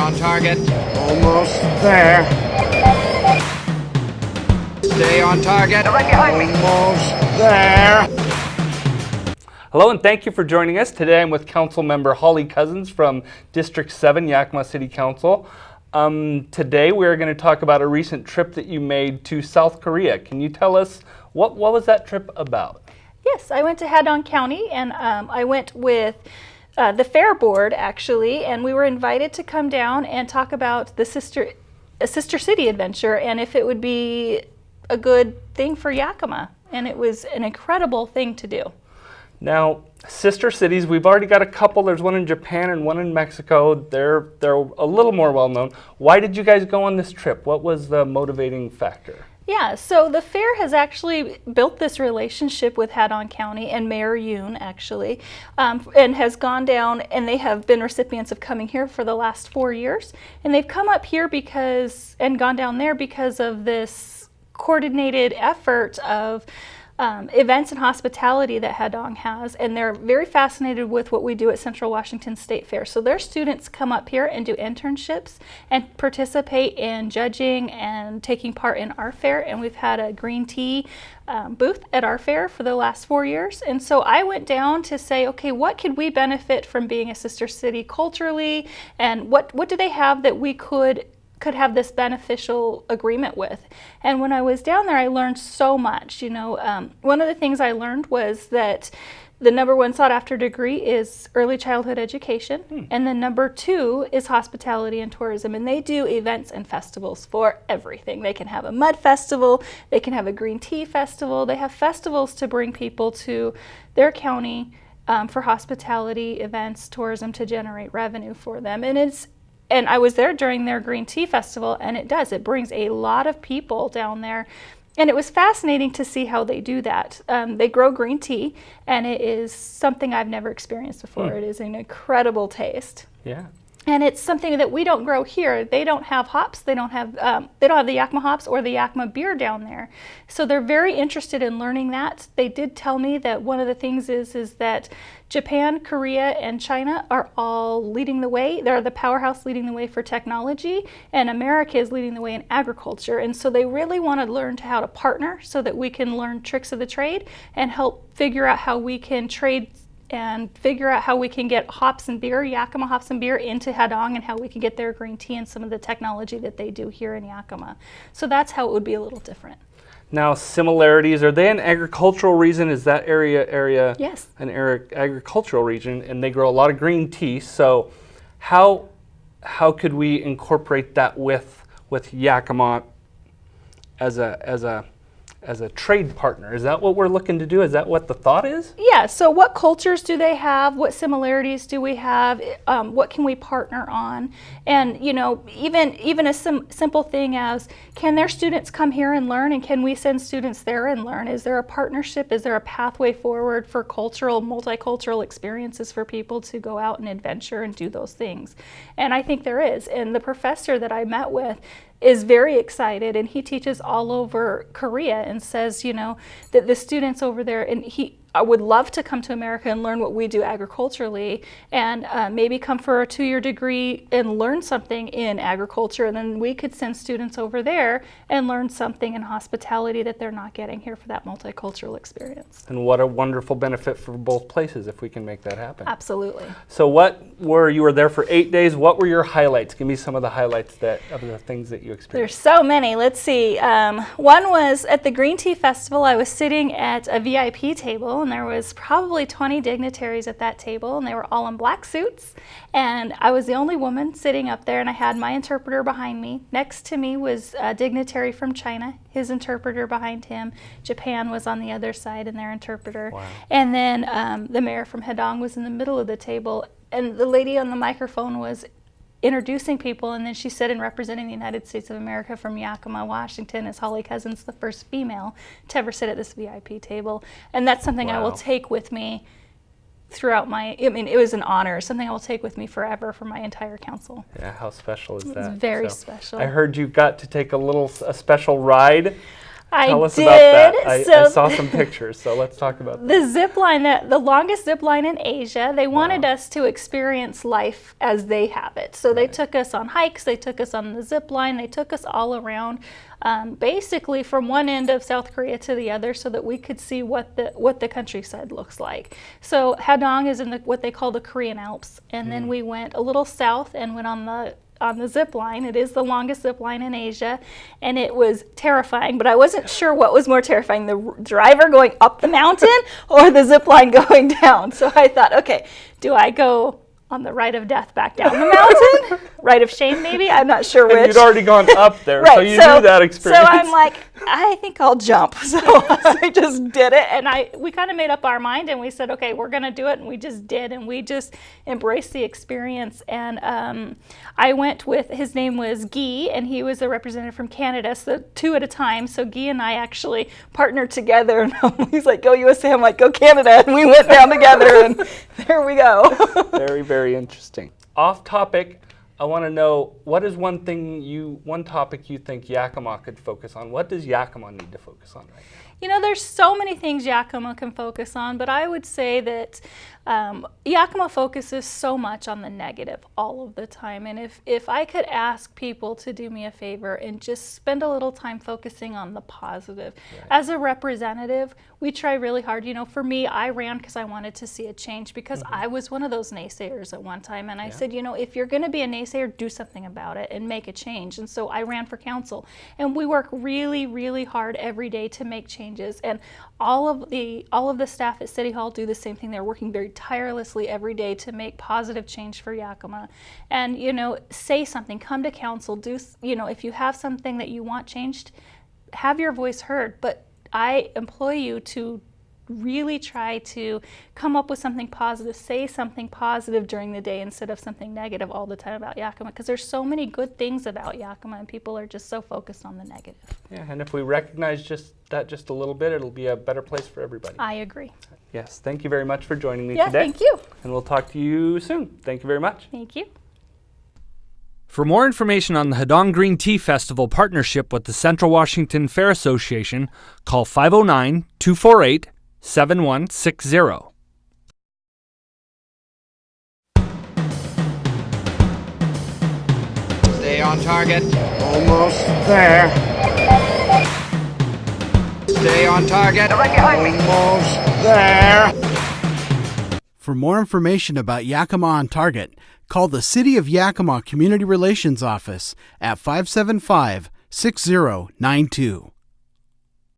on target. Almost there. Stay on target. Right behind me. Almost there. Hello and thank you for joining us. Today I'm with Councilmember Cousens from District 7, Yakima City Council. Today we're going to talk about a recent trip that you made to South Korea. Can you tell us what was that trip about? Yes, I went to Hadong County and I went with the Fair Board actually, and we were invited to come down and talk about the sister city adventure and if it would be a good thing for Yakima. And it was an incredible thing to do. Now, sister cities, we've already got a couple. There's one in Japan and one in Mexico. They're a little more well known. Why did you guys go on this trip? What was the motivating factor? Yeah, so the fair has actually built this relationship with Hadong County and Mayor Yoon actually, and has gone down, and they have been recipients of coming here for the last 4 years. And they've come up here and gone down there because of this coordinated effort of events and hospitality that Hadong has, and they're very fascinated with what we do at Central Washington State Fair. So their students come up here and do internships and participate in judging and taking part in our fair, and we've had a green tea booth at our fair for the last 4 years. And so I went down to say, okay, what could we benefit from being a sister city culturally, and what do they have that we could have this beneficial agreement with. And when I was down there, I learned so much. You know, one of the things I learned was that the #1 sought after degree is early childhood education, and then #2 is hospitality and tourism. And they do events and festivals for everything. They can have a mud festival, they can have a green tea festival, they have festivals to bring people to their county for hospitality, events, tourism, to generate revenue for them. And I was there during their green tea festival, and it brings a lot of people down there. And it was fascinating to see how they do that. They grow green tea, and it is something I've never experienced before. It is an incredible taste. Yeah. And it's something that we don't grow here. They don't have hops. They don't have the Yakima hops or the Yakima beer down there. So they're very interested in learning that. They did tell me that one of the things is that Japan, Korea, and China are all leading the way. They're the powerhouse leading the way for technology, and America is leading the way in agriculture. And so they really want to learn how to partner so that we can learn tricks of the trade and help figure out how we can trade and figure out how we can get hops and beer, Yakima hops and beer, into Hadong, and how we can get their green tea and some of the technology that they do here in Yakima. So that's how it would be a little different. Now, similarities, are they an agricultural region? Is that area Yes. an agricultural region, and they grow a lot of green tea? So how could we incorporate that with Yakima as a trade partner? Is that what we're looking to do? Is that what the thought is? Yeah, so what cultures do they have? What similarities do we have? What can we partner on? And, you know, even a simple thing as, can their students come here and learn, and can we send students there and learn? Is there a partnership? Is there a pathway forward for multicultural experiences for people to go out and adventure and do those things? And I think there is. And the professor that I met with is very excited, and he teaches all over Korea and says, you know, that the students over there, and I would love to come to America and learn what we do agriculturally, and maybe come for a 2-year degree and learn something in agriculture, and then we could send students over there and learn something in hospitality that they're not getting here for that multicultural experience. And what a wonderful benefit for both places if we can make that happen. Absolutely. So you were there for 8 days. What were your highlights? Give me some of the highlights of the things that you experienced. There's so many. Let's see. One was at the Green Tea Festival. I was sitting at a VIP table, and there was probably 20 dignitaries at that table, and they were all in black suits, and I was the only woman sitting up there, and I had my interpreter behind me. Next to me was a dignitary from China, his interpreter behind him. Japan was on the other side, and their interpreter. Wow. And then the mayor from Hadong was in the middle of the table, and the lady on the microphone was introducing people, and then she said, in representing the United States of America from Yakima, Washington, is Cousens, the first female to ever sit at this VIP table. And that's something I will take with me throughout it was an honor, something I will take with me forever for my entire council. Yeah, how special is that? It's very special. I heard you got to take a special ride. Tell us did. about that. I So saw some pictures, so let's talk about that. the zip line, the longest zip line in Asia, they wanted us to experience life as they have it. So they took us on hikes, they took us on the zip line, they took us all around, basically from one end of South Korea to the other, so that we could see what the countryside looks like. So Hadong is in what they call the Korean Alps, and then we went a little south and went on the zip line. It is the longest zip line in Asia, and it was terrifying, but I wasn't sure what was more terrifying, the driver going up the mountain or the zip line going down. So I thought, okay, do I go on the rite of death back down the mountain? Rite of shame, maybe? I'm not sure which. And you'd already gone up there, Right, so you knew that experience. So I'm like, I think I'll jump. So I just did it, and we kind of made up our mind, and we said, okay, we're going to do it, and we just did, and we just embraced the experience. And I went with, his name was Guy, and he was a representative from Canada, so 2 at a time. So Guy and I actually partnered together, and he's like, go USA, I'm like, go Canada, and we went down together, and there we go. Very, very interesting. Off topic, I want to know, what is one topic you think Yakima could focus on? What does Yakima need to focus on right now? You know, there's so many things Yakima can focus on, but I would say that Yakima focuses so much on the negative all of the time. And if I could ask people to do me a favor and just spend a little time focusing on the positive. Right. As a representative, we try really hard. You know, for me, I ran because I wanted to see a change, because I was one of those naysayers at one time. And I said, you know, if you're going to be a naysayer, do something about it and make a change. And so I ran for council. And we work really, really hard every day to make changes. And all of the staff at City Hall do the same thing. They're working very tirelessly every day to make positive change for Yakima. And, you know, say something, come to council, you know, if you have something that you want changed, have your voice heard. But I employ you to really try to come up with something positive, say something positive during the day instead of something negative all the time about Yakima, because there's so many good things about Yakima and people are just so focused on the negative. Yeah, and if we recognize just a little bit, it'll be a better place for everybody. I agree. Yes, thank you very much for joining me Yeah, today. thank you. And we'll talk to you soon. Thank you very much. Thank you. For more information on the Hadong Green Tea Festival partnership with the Central Washington Fair Association, call 509-248-7160. Stay on target. Almost there. Stay on target. Almost there. For more information about Yakima On Target, call the City of Yakima Community Relations Office at 575-6092.